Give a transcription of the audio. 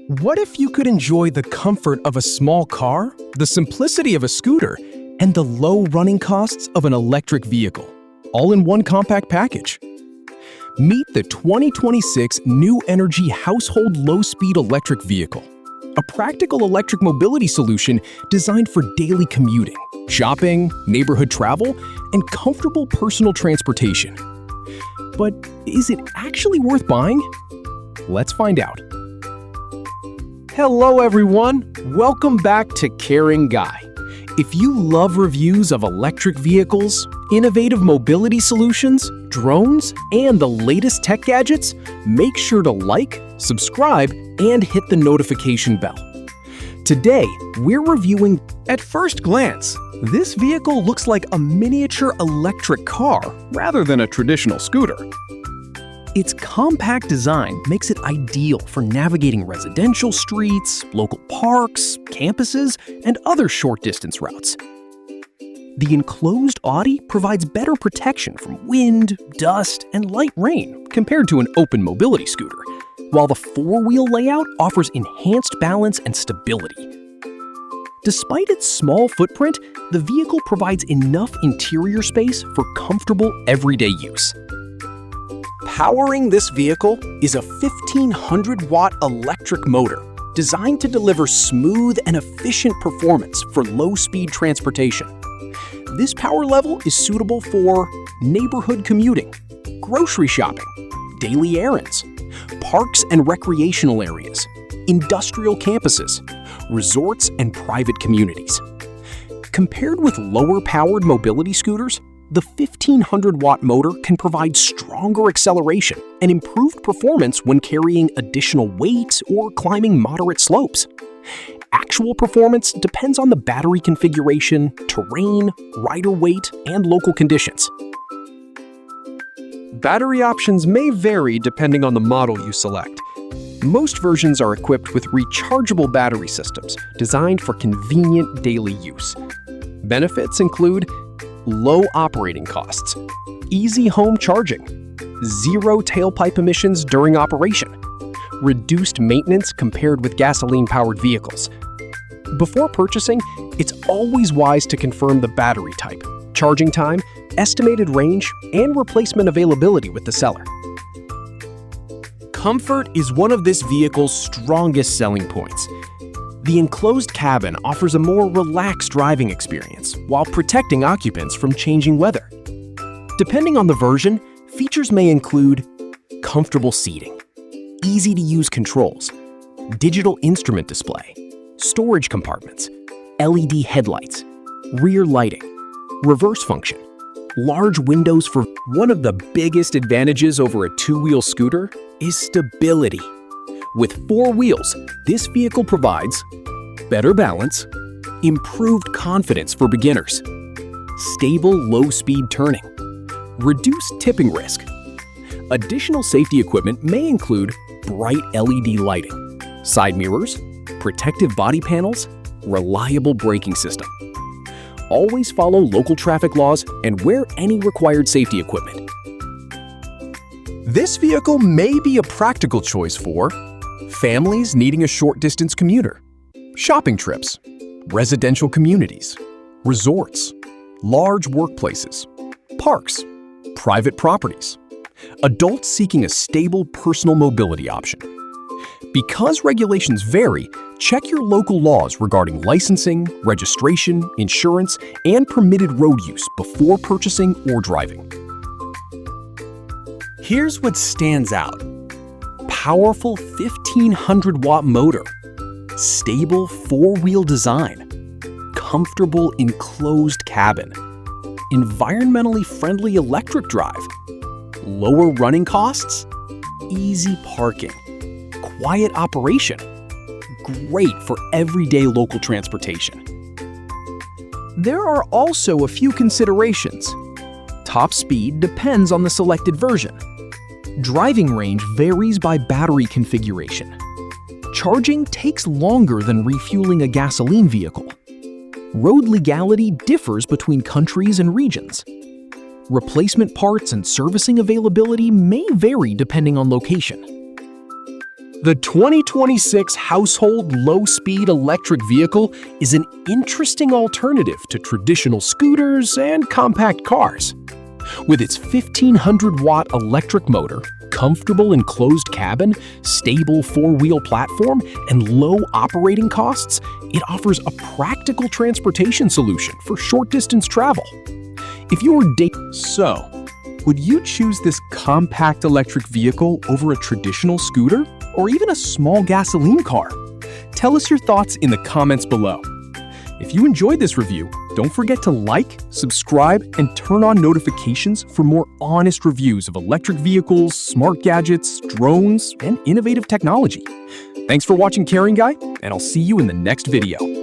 What if you could enjoy the comfort of a small car, the simplicity of a scooter, and the low running costs of an electric vehicle, all in one compact package? Meet the 2026 New Energy Household Low-Speed Electric Vehicle, a practical electric mobility solution designed for daily commuting, shopping, neighborhood travel, and comfortable personal transportation. But is it actually worth buying? Let's find out. Hello everyone, welcome back to Caring Guy. If you love reviews of electric vehicles, innovative mobility solutions, drones, and the latest tech gadgets, make sure to like, subscribe, and hit the notification bell. Today, we're reviewing. At first glance, this vehicle looks like a miniature electric car rather than a traditional scooter. Its compact design makes it ideal for navigating residential streets, local parks, campuses, and other short-distance routes. The enclosed body provides better protection from wind, dust, and light rain compared to an open mobility scooter, while the four-wheel layout offers enhanced balance and stability. Despite its small footprint, the vehicle provides enough interior space for comfortable everyday use. Powering this vehicle is a 1,500-watt electric motor designed to deliver smooth and efficient performance for low-speed transportation. This power level is suitable for neighborhood commuting, grocery shopping, daily errands, parks and recreational areas, industrial campuses, resorts, and private communities. Compared with lower-powered mobility scooters, the 1,500-watt motor can provide stronger acceleration and improved performance when carrying additional weight or climbing moderate slopes. Actual performance depends on the battery configuration, terrain, rider weight, and local conditions. Battery options may vary depending on the model you select. Most versions are equipped with rechargeable battery systems designed for convenient daily use. Benefits include low operating costs, easy home charging, zero tailpipe emissions during operation, reduced maintenance compared with gasoline-powered vehicles. Before purchasing, it's always wise to confirm the battery type, charging time, estimated range, and replacement availability with the seller. Comfort is one of this vehicle's strongest selling points. The enclosed cabin offers a more relaxed driving experience while protecting occupants from changing weather. Depending on the version, features may include comfortable seating, easy-to-use controls, digital instrument display, storage compartments, LED headlights, rear lighting, reverse function, large windows. For one of the biggest advantages over a two-wheel scooter is stability. With four wheels, this vehicle provides better balance, improved confidence for beginners, stable low-speed turning, reduced tipping risk. Additional safety equipment may include bright LED lighting, side mirrors, protective body panels, reliable braking system. Always follow local traffic laws and wear any required safety equipment. This vehicle may be a practical choice for families needing a short-distance commuter, shopping trips, residential communities, resorts, large workplaces, parks, private properties, adults seeking a stable personal mobility option. Because regulations vary, check your local laws regarding licensing, registration, insurance, and permitted road use before purchasing or driving. Here's what stands out. Powerful 1,500-watt motor, stable four-wheel design, comfortable enclosed cabin, environmentally friendly electric drive, lower running costs, easy parking, quiet operation, great for everyday local transportation. There are also a few considerations. Top speed depends on the selected version. Driving range varies by battery configuration. Charging takes longer than refueling a gasoline vehicle. Road legality differs between countries and regions. Replacement parts and servicing availability may vary depending on location. The 2026 household low-speed electric vehicle is an interesting alternative to traditional scooters and compact cars. With its 1,500-watt electric motor, comfortable enclosed cabin, stable four-wheel platform, and low operating costs, it offers a practical transportation solution for short-distance travel. If you were would you choose this compact electric vehicle over a traditional scooter or even a small gasoline car? Tell us your thoughts in the comments below. If you enjoyed this review, don't forget to like, subscribe, and turn on notifications for more honest reviews of electric vehicles, smart gadgets, drones, and innovative technology. Thanks for watching Caring Guy, and I'll see you in the next video.